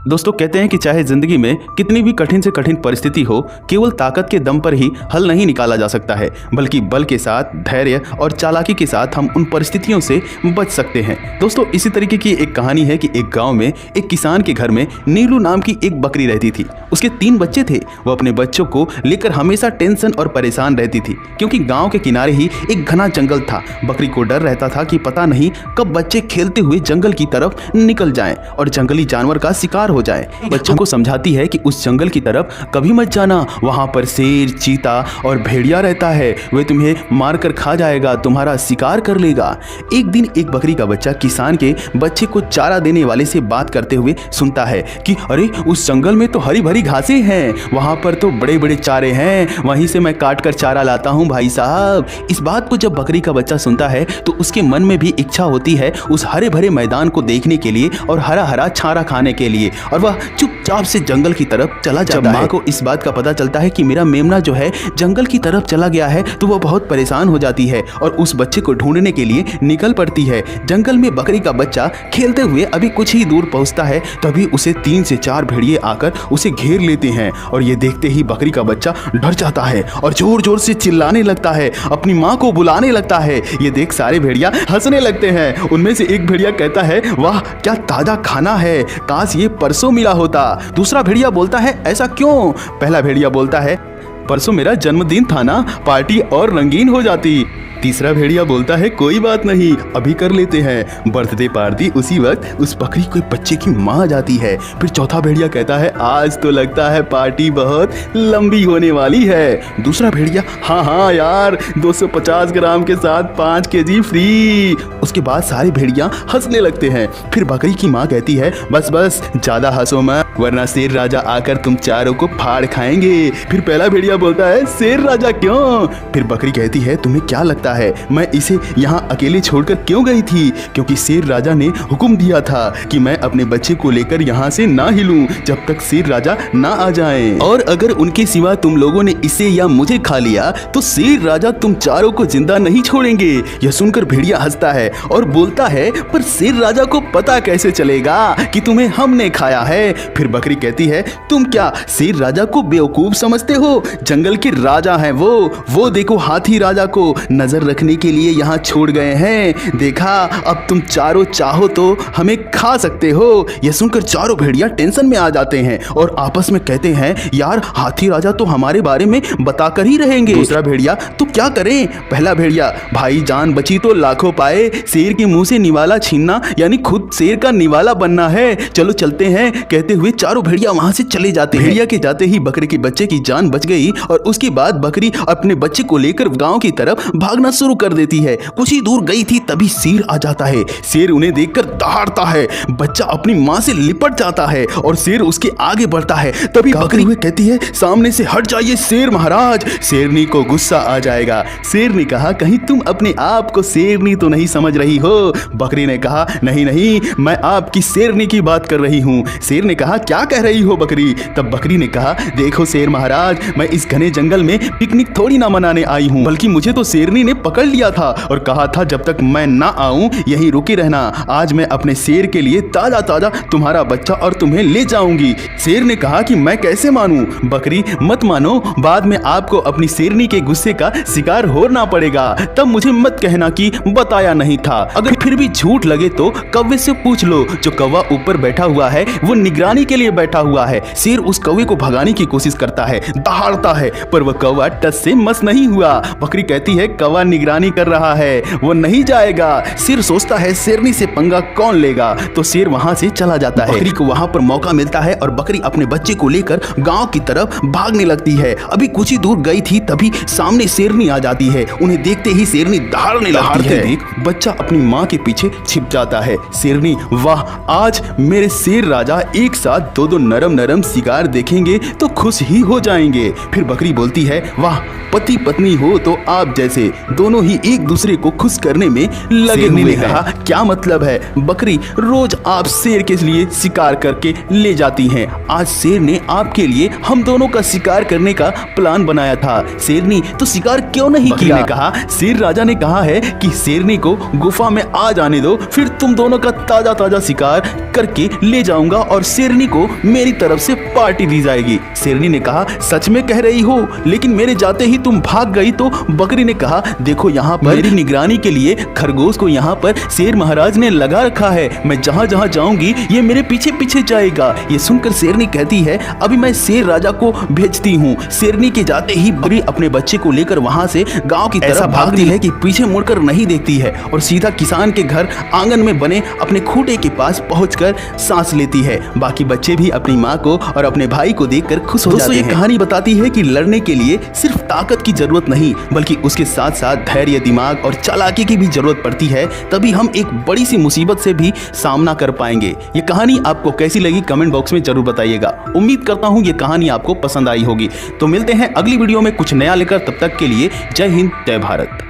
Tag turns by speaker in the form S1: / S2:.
S1: दोस्तों कहते हैं कि चाहे जिंदगी में कितनी भी कठिन से कठिन परिस्थिति हो, केवल ताकत के दम पर ही हल नहीं निकाला जा सकता है, बल्कि बल के साथ, धैर्य और चालाकी के साथ हम उन परिस्थितियों से बच सकते हैं। दोस्तों इसी तरीके की एक कहानी है कि एक गांव में एक किसान के घर में नीलू नाम की एक बकरी रहती थी। उसके 3 बच्चे थे। वो अपने बच्चों को लेकर हमेशा टेंशन और परेशान रहती थी, क्योंकि गाँव के किनारे ही एक घना जंगल था। बकरी को डर रहता था कि पता नहीं कब बच्चे खेलते हुए जंगल की तरफ निकल जाएं और जंगली जानवर का शिकार हो जाए। बच्चों को समझाती है कि उस जंगल की तरफ कभी मत जाना, वहां पर शेर, चीता और भेड़िया रहता है, वे तुम्हें मारकर खा जाएगा, तुम्हारा शिकार कर लेगा। एक दिन एक बकरी का बच्चा किसान के बच्चे को चारा देने वाले से बात करते हुए सुनता है कि अरे उस जंगल में तो हरी भरी घासें हैं, वहां पर तो बड़े बड़े चारे हैं, वहीं से मैं काट कर चारा लाता हूं भाई साहब। इस बात को जब बकरी का बच्चा सुनता है तो उसके मन में भी इच्छा होती है उस हरे भरे मैदान को देखने के लिए और हरा हरा चारा खाने के लिए, और वह चुपचाप से जंगल की तरफ चला जाता है। माँ को इस बात का पता चलता है कि मेरा मेमना जो है जंगल की तरफ चला गया है, तो वह बहुत परेशान हो जाती है और उस बच्चे को ढूंढने के लिए निकल पड़ती है। जंगल में बकरी का बच्चा खेलते हुए अभी कुछ ही दूर पहुंचता है, तभी उसे 3 से 4 भेड़िए आकर उसे घेर लेते हैं और ये देखते ही बकरी का बच्चा डर जाता है और जोर जोर से चिल्लाने लगता है, अपनी माँ को बुलाने लगता है। ये देख सारे भेड़िया हंसने लगते हैं। उनमें से एक भेड़िया कहता है, वाह क्या ताजा खाना है, काश ये परसों मिला होता। दूसरा भेड़िया बोलता है, ऐसा क्यों? पहला भेड़िया बोलता है, परसों मेरा जन्मदिन था ना, पार्टी और रंगीन हो जाती। तीसरा भेड़िया बोलता है, कोई बात नहीं, अभी कर लेते हैं। बर्थडे पार्टी उसी वक्त उस बकरी के बच्चे की माँ आ जाती है। फिर चौथा भेड़िया कहता है, आज तो लगता है पार्टी बहुत लंबी होने वाली है। दूसरा भेड़िया, हाँ यार, 250 ग्राम के साथ 5 केजी फ्री। उसके बाद सारे भेड़िया हंसने लगते हैं। फिर बकरी की माँ कहती है, बस बस ज्यादा हंसो मत, वरना शेर राजा आकर तुम चारों को फाड़ खाएंगे। फिर पहला भेड़िया बोलता है, शेर राजा क्यों? फिर बकरी कहती है, तुम्हें क्या लगता है मैं इसे यहाँ अकेले छोड़कर क्यों गई थी? क्योंकि शेर राजा ने हुक्म दिया था कि मैं अपने बच्चे को लेकर यहाँ से ना हिलूं जब तक शेर राजा ना आ जाएं। और अगर उनके सिवा तुम लोगों ने इसे या मुझे खा लिया तो शेर राजा तुम चारों को जिंदा नहीं छोड़ेंगे। यह सुनकर भेड़िया हंसता है और बोलता है, पर शेर राजा को पता कैसे चलेगा कि तुम्हें हमने खाया है? फिर बकरी कहती है, तुम क्या शेर राजा को बेवकूफ समझते हो? जंगल के राजा हैं वो देखो हाथी राजा को नजर रखने के लिए यहाँ छोड़ गए हैं। देखा, अब तुम चारों चाहो तो हमें खा सकते हो। यह सुनकर चारों भेड़िया टेंशन में आ जाते हैं और आपस में कहते हैं, यार हाथी राजा तो हमारे बारे में बताकर ही रहेंगे। दूसरा भेड़िया, तो क्या करें? पहला भेड़िया, भाई जान बची तो लाखों पाए, शेर के मुंह से निवाला छीनना यानी खुद शेर का निवाला बनना है, चलो चलते हैं। कहते हुए चारों भेड़िया वहां से चले जाते हैं। भेड़िया के जाते ही बकरी के बच्चे की जान बच गई और उसके बाद बकरी अपने बच्चे को लेकर गांव की तरफ भागना शुरू कर देती है। कुछ ही दूर गई थी तभी शेर आ जाता है। शेर उन्हें देखकर दहाड़ता है। बच्चा अपनी माँ से लिपट जाता है और शेर उसके आगे बढ़ता है। तभी बकरी हुए कहती है, सामने से हट जाइए शेर महाराज। शेरनी को गुस्सा आ जाएगा। शेर ने कहा, कहीं तुम अपने आप को शेरनी तो नहीं समझ रही हो? बकरी ने कहा, नहीं, मैं आपकी शेरनी की बात कर रही हूँ। शेर ने कहा, क्या कह रही हो बकरी? तब बकरी ने कहा, देखो शेर महाराज, मैं इस घने जंगल में पिकनिक थोड़ी ना मनाने आई हूँ, बल्कि मुझे तो शेरनी ने पकड़ लिया था और कहा था जब तक मैं ना आऊं यहीं रुके रहना। आज मैं अपने शेर के लिए ताजा ताजा तुम्हारा बच्चा और तुम्हें ले जाऊंगी। शेर ने कहा कि मैं कैसे मानूं? बकरी, मत मानो, बाद में आपको अपनी शेरनी के गुस्से का शिकार होना पड़ेगा, तब मुझे मत कहना कि बताया नहीं था। अगर फिर भी झूठ लगे तो कौवे से पूछ लो। जो कौवा ऊपर बैठा हुआ है वो निगरानी के लिए बैठा हुआ है। शेर उस कौवे को भगाने की कोशिश करता है, दहाड़ता है, पर वह कौवा टस से मस नहीं हुआ। बकरी कहती है, कौवा निगरानी कर रहा है, वो नहीं जाएगा। शेर सोचता है शेरनी से पंगा कौन लेगा, तो शेर वहां से चला जाता है। बकरी को वहां पर मौका मिलता है और बकरी अपने बच्चे को लेकर गांव की तरफ भागने लगती है। अभी कुछ ही दूर गई थी तभी सामने शेरनी आ जाती है। उन्हें देखते ही शेरनी दहाड़ने लगती है। बच्चा अपनी माँ के पीछे छिप जाता है। शेरनी, वाह, आज मेरे शेर राजा एक साथ 2 नरम नरम शिकार देखेंगे तो खुश ही हो जाएंगे। फिर बकरी बोलती है, वाह, पति पत्नी हो तो आप जैसे, दोनों ही एक दूसरे को खुश करने में लगे हुए हैं। कहा, क्या मतलब है? बकरी, रोज आप शेर के लिए शिकार करके ले जाती हैं। आज शेर ने आपके लिए हम दोनों का शिकार करने का प्लान बनाया था। शेरनी, तो शिकार क्यों नहीं किया? ने कहा, शेर राजा ने कहा है कि शेरनी को गुफा में आ जाने दो, फिर तुम दोनों का ताजा ताजा शिकार करके ले जाऊंगा और शेरनी को मेरी तरफ से पार्टी दी जाएगी। शेरनी ने कहा, सच में कह रही हो? लेकिन मेरे जाते ही तुम भाग गई तो? बकरी ने कहा, देखो यहाँ पर मेरी निगरानी के लिए खरगोश को यहाँ पर शेर महाराज ने लगा रखा है। मैं जहाँ जहाँ जाऊंगी ये मेरे पीछे पीछे जाएगा। ये सुनकर शेरनी कहती है, अभी मैं शेर राजा को भेजती हूँ। शेरनी के जाते ही बकरी अपने बच्चे को लेकर वहाँ से गाँव की तरफ भागती है कि पीछे मुड़कर नहीं देखती है और सीधा किसान के घर आंगन में बने अपने खूंटे के पास पहुंचकर सांस लेती है। बाकी बच्चे भी अपनी माँ को और अपने भाई को देखकर खुश हो जाते हैं। ये कहानी बताती है कि लड़ने के लिए सिर्फ ताकत की जरूरत नहीं, बल्कि उसके साथ साथ धैर्य, दिमाग और चालाकी की भी जरूरत पड़ती है। तभी हम एक बड़ी सी मुसीबत से भी सामना कर पाएंगे। ये कहानी आपको कैसी लगी कमेंट बॉक्स में जरूर बताइएगा। उम्मीद करता हूँ ये कहानी आपको पसंद आई होगी। तो मिलते हैं अगली वीडियो में कुछ नया लेकर। तब तक के लिए जय हिंद, जय भारत।